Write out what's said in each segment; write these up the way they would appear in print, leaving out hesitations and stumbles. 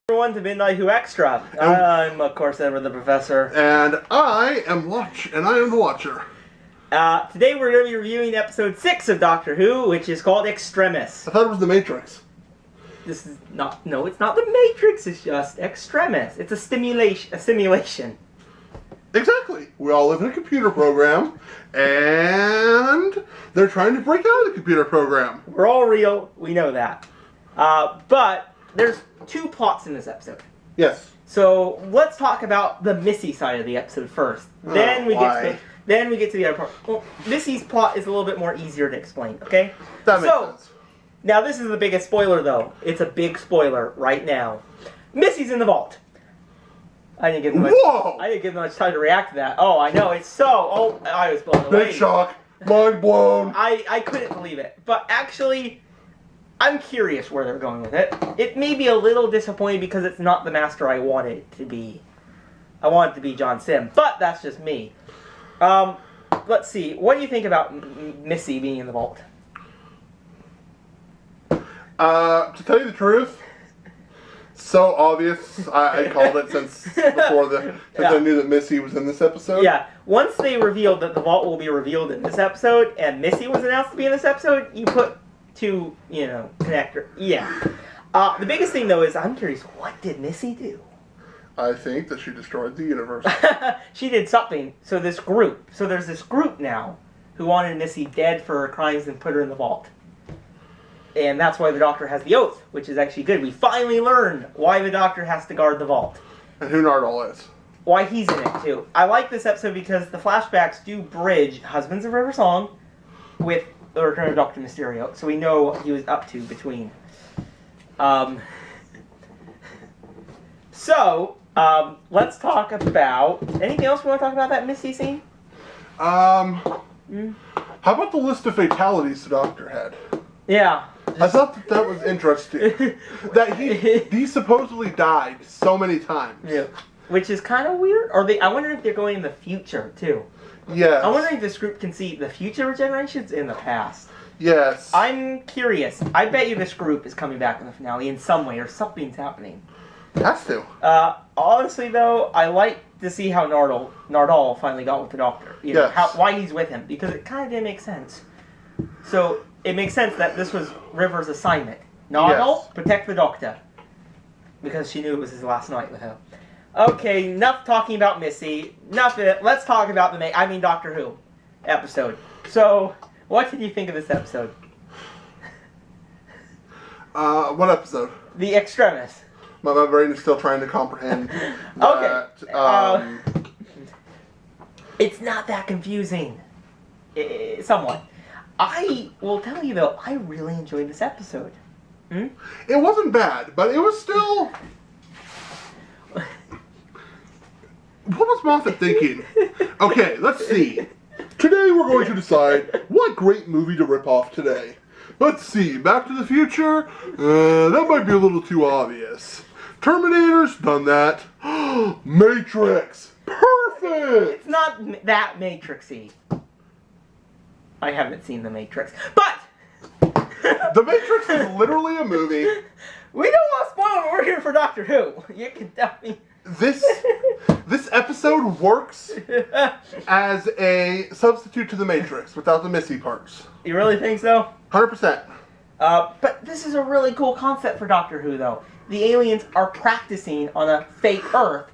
Everyone to Midnight Who Extra. I'm, of course, Edward the Professor. And I am the Watcher. Today we're going to be reviewing episode 6 of Doctor Who, which is called Extremis. I thought it was The Matrix. This is not, no, it's not The Matrix, it's just Extremis. It's a simulation. Exactly. We all live in a computer program, and they're trying to break out of the computer program. We're all real, we know that. But there's two plots in this episode. Yes. So let's talk about the Missy side of the episode first. Then we get to the other part. Well, Missy's plot is a little bit more easier to explain, okay? That makes sense. Now this is the biggest spoiler though. It's a big spoiler right now. Missy's in the vault. I didn't give much time to react to that. Oh, I know, it's so... Oh, I was blown away. Big shock. Mind blown. I couldn't believe it. But actually, I'm curious where they're going with it. It may be a little disappointing because it's not the master I wanted it to be. I want it to be John Sim, but that's just me. Let's see. What do you think about Missy being in the vault? To tell you the truth, so obvious. I called it since I knew that Missy was in this episode. Yeah. Once they revealed that the vault will be revealed in this episode, and Missy was announced to be in this episode, you put two, connector. Yeah. The biggest thing though is I'm curious, what did Missy do? I think that she destroyed the universe. She did something. So there's this group now who wanted Missy dead for her crimes and put her in the vault. And that's why the Doctor has the oath, which is actually good. We finally learned why the Doctor has to guard the vault. And who Nardole is. Why he's in it, too. I like this episode because the flashbacks do bridge Husbands of River Song with the return of Dr. Mysterio. So we know what he was up to between. Let's talk about... Anything else we want to talk about that Missy scene? How about the list of fatalities the Doctor had? Yeah. I thought that was interesting. That he supposedly died so many times. Yeah. Which is kind of weird. I wonder if they're going in the future, too. Yes. I'm wondering if this group can see the future generations in the past. Yes. I'm curious. I bet you this group is coming back in the finale in some way, or something's happening. Has to. Honestly, though, I like to see how Nardole finally got with the Doctor. Why he's with him, because it kind of didn't make sense. So, it makes sense that this was River's assignment. Nardole, protect the Doctor. Because she knew it was his last night with him. Okay, enough talking about Missy. Let's talk about Doctor Who episode. So, what did you think of this episode? What episode? The Extremis. My brain is still trying to comprehend that. Okay. It's not that confusing. Somewhat. I will tell you, though, I really enjoyed this episode. It wasn't bad, but it was still... What was Moffat thinking? Okay, let's see. Today we're going to decide what great movie to rip off today. Let's see, Back to the Future? That might be a little too obvious. Terminator's done that. Matrix! Perfect! It's not that Matrixy. I haven't seen The Matrix. But! The Matrix is literally a movie. We don't want to spoil it. We're here for Doctor Who. You can tell me. This episode works as a substitute to The Matrix without the Missy parts. You really think so? 100%. But this is a really cool concept for Doctor Who, though. The aliens are practicing on a fake Earth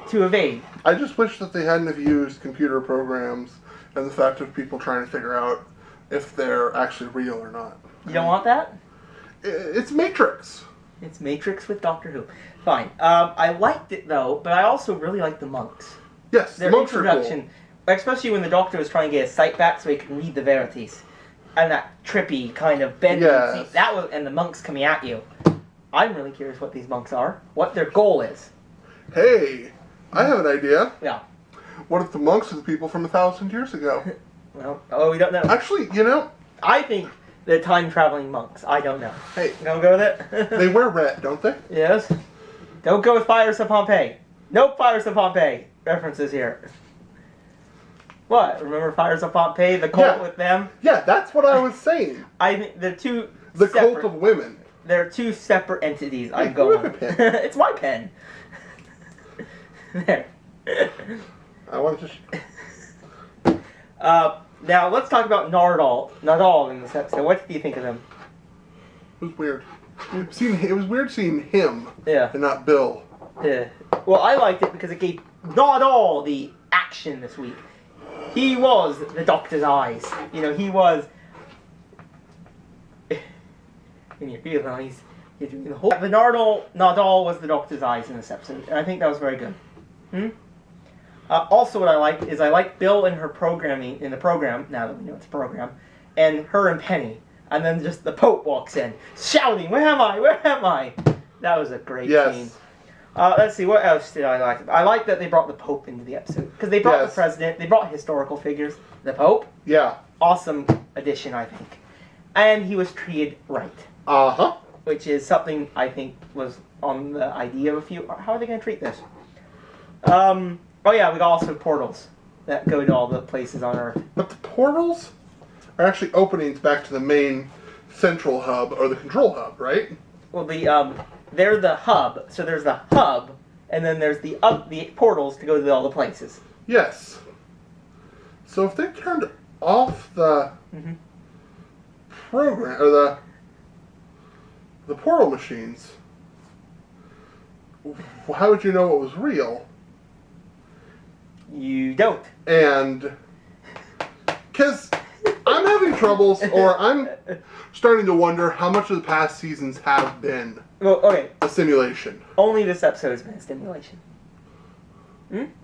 to evade. I just wish that they hadn't have used computer programs and the fact of people trying to figure out if they're actually real or not. You don't want that? It's Matrix. It's Matrix with Doctor Who. Fine. I liked it, though, but I also really liked the monks. Yes, Their the monks introduction, are cool. Especially when the Doctor was trying to get his sight back so he could read the Verities. And that trippy kind of bending scene. And the monks coming at you. I'm really curious what these monks are. What their goal is. Hey, I have an idea. Yeah. What if the monks are the people from 1,000 years ago? Well, we don't know. Actually, I think they're time-traveling monks. I don't know. Hey. Don't go with it? They wear red, don't they? Yes. Don't go with Fires of Pompeii. Nope, Fires of Pompeii. References here. What? Remember Fires of Pompeii? The cult with them? Yeah, that's what I was saying. I think the two The cult of women. they're two separate entities. I'm going. It's my pen. There. I want to just... Now, let's talk about Nardal in this episode. What do you think of him? It was weird. It was weird seeing him and not Bill. Yeah. Well, I liked it because it gave Nardal the action this week. He was the Doctor's eyes. You know, he was... And you realize you're doing the whole... The Nardal was the Doctor's eyes in this episode, and I think that was very good. Also, what I liked is I liked Bill and her programming in the program, now that we know it's a program, and her and Penny. And then just the Pope walks in, shouting, "Where am I? Where am I?" That was a great scene. Let's see, what else did I like? I like that they brought the Pope into the episode. Because they brought the President, they brought historical figures. The Pope? Yeah. Awesome addition, I think. And he was treated right. Uh-huh. Which is something I think was on the idea of a few... How are they going to treat this? Oh yeah, we got also portals that go to all the places on Earth. But the portals are actually openings back to the main central hub, or the control hub, right? Well, they're the hub, so there's the hub, and then there's the portals to go to all the places. Yes. So if they turned off the program, or the portal machines, how would you know it was real? You don't. And... Because I'm having troubles, or I'm starting to wonder how much of the past seasons have been a simulation. Only this episode has been a simulation.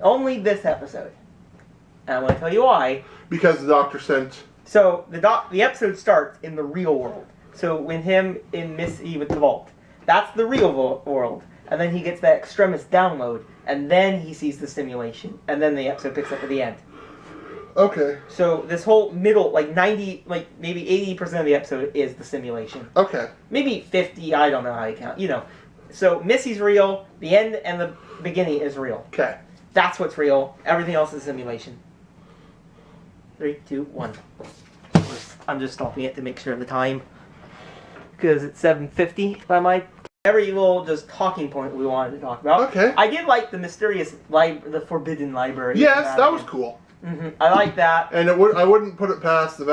Only this episode. And I'm going to tell you why. Because the Doctor sent... So, the episode starts in the real world. So, when him in Miss E with the vault. That's the real world. And then he gets that Extremis download. And then he sees the simulation. And then the episode picks up at the end. Okay. So this whole middle, maybe 80% of the episode is the simulation. Okay. Maybe 50, I don't know how you count. You know. So Missy's real, the end and the beginning is real. Okay. That's what's real. Everything else is simulation. 3, 2, 1. I'm just stopping it to make sure of the time. Because it's 7:50 by my... Every little just talking point we wanted to talk about. Okay. I did like the mysterious, the forbidden library. Yes, that was cool. I like that. And I wouldn't put it past the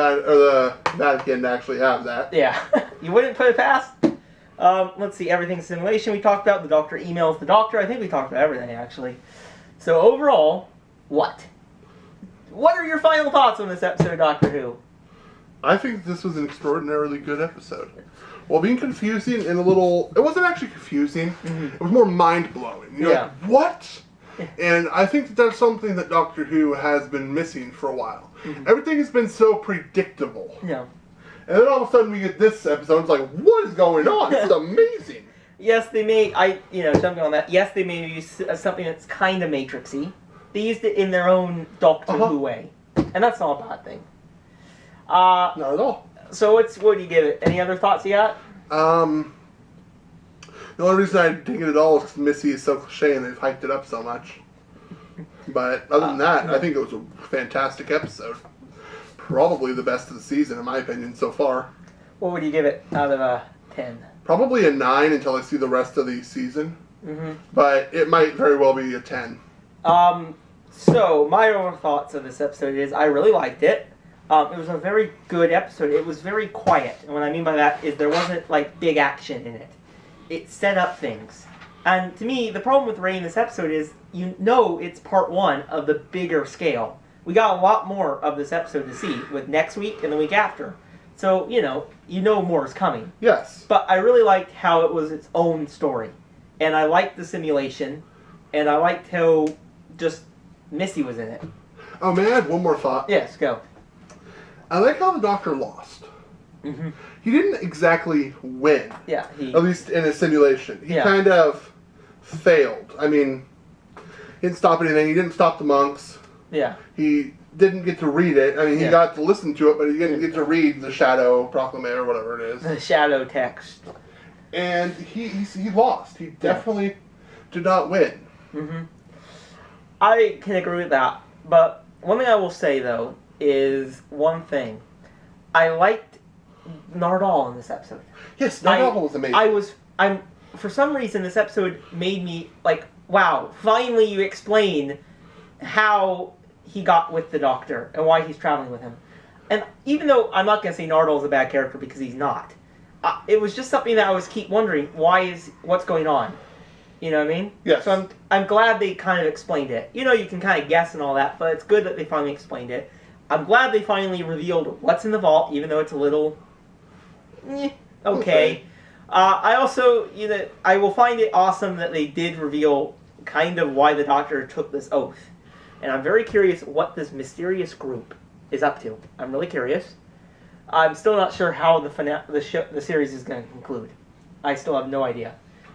Vatican to actually have that. Yeah. You wouldn't put it past? Let's see, everything's simulation we talked about. The Doctor emails the Doctor. I think we talked about everything, actually. So overall, what? What are your final thoughts on this episode of Doctor Who? I think this was an extraordinarily good episode. While being confusing and a little... It wasn't actually confusing. It was more mind-blowing. You're like, what? And I think that's something that Doctor Who has been missing for a while. Everything has been so predictable. Yeah. And then all of a sudden we get this episode, it's like, what is going on? This is amazing. Yes, they made... jumping on that. Yes, they made use of something that's kind of Matrixy. They used it in their own Doctor Who way. And that's not a bad thing. Not at all. So what do you give it? Any other thoughts you got? The only reason I dig it at all is because Missy is so cliche and they've hyped it up so much. But other than that, I think it was a fantastic episode. Probably the best of the season, in my opinion, so far. What would you give it out of 10? Probably a 9 until I see the rest of the season. But it might very well be a 10. So, my overall thoughts of this episode is I really liked it. It was a very good episode. It was very quiet. And what I mean by that is there wasn't, big action in it. It set up things. And to me, the problem with rating this episode is, it's part 1 of the bigger scale. We got a lot more of this episode to see with next week and the week after. So, more is coming. Yes. But I really liked how it was its own story. And I liked the simulation. And I liked how just Missy was in it. Oh, may I add one more thought? Yes, go. I like how the Doctor lost. He didn't exactly win. Yeah. At least in a simulation. He kind of failed. I mean, he didn't stop anything. He didn't stop the monks. Yeah. He didn't get to read it. I mean, he got to listen to it, but he didn't get to read the Shadow Proclamation or whatever it is. The Shadow text. And he lost. He definitely did not win. I can agree with that. But one thing I will say, though, is one thing. I liked Nardole in this episode. Yes, Nardole was amazing. For some reason, this episode made me like, wow, finally you explain how he got with the Doctor and why he's traveling with him. And even though I'm not going to say Nardole's a bad character because he's not, it was just something that I was keep wondering, what's going on? You know what I mean? Yes. So I'm glad they kind of explained it. You know, you can kind of guess and all that, but it's good that they finally explained it. I'm glad they finally revealed what's in the vault, even though it's a little... okay. I also, I will find it awesome that they did reveal kind of why the Doctor took this oath. And I'm very curious what this mysterious group is up to. I'm really curious. I'm still not sure how the series is going to conclude. I still have no idea.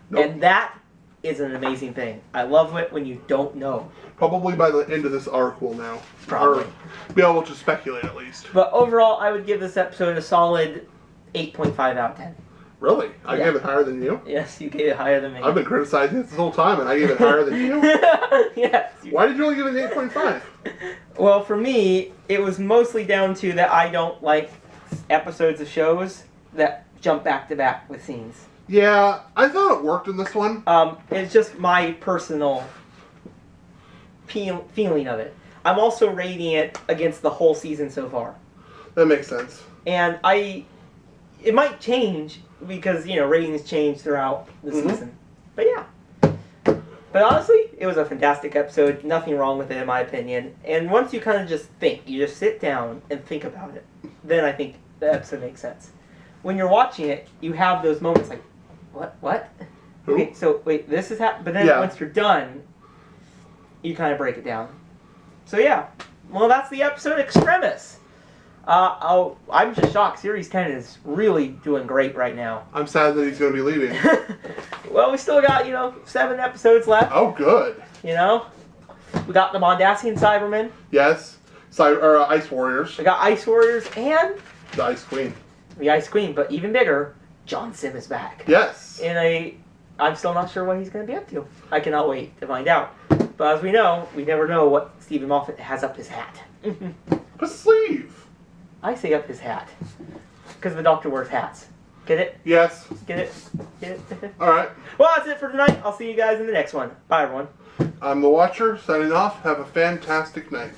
Nope. And that is an amazing thing. I love it when you don't know. Probably by the end of this arc we'll know. Probably. Or be able to speculate at least. But overall, I would give this episode a solid 8.5 out of 10. Really? I gave it higher than you? Yes, you gave it higher than me. I've been criticizing it this whole time, and I gave it higher than you? Yes. Why did you only give it an 8.5? Well, for me, it was mostly down to that I don't like episodes of shows that jump back to back with scenes. Yeah, I thought it worked in this one. It's just my personal feeling of it. I'm also rating it against the whole season so far. That makes sense. And it might change because, ratings change throughout the season. But yeah. But honestly, it was a fantastic episode. Nothing wrong with it, in my opinion. And once you kind of just think, you just sit down and think about it, then I think the episode makes sense. When you're watching it, you have those moments like, what? Who? Okay, so wait, this is happening. But then once you're done, you kind of break it down. So yeah. Well, that's the episode Extremis. I'm just shocked. Series 10 is really doing great right now. I'm sad that he's going to be leaving. Well, we still got, 7 episodes left. Oh, good. We got the Mondasian Cybermen. Yes. Ice Warriors. We got Ice Warriors and... the Ice Queen. The Ice Queen, but even bigger, John Sim is back. Yes. I'm still not sure what he's going to be up to. I cannot wait to find out. But as we know, we never know what Stephen Moffat has up his hat. A sleeve. I say up his hat. Because the Doctor wears hats. Get it? Yes. Get it? Get it? Alright. Well, that's it for tonight. I'll see you guys in the next one. Bye, everyone. I'm the Watcher, signing off. Have a fantastic night.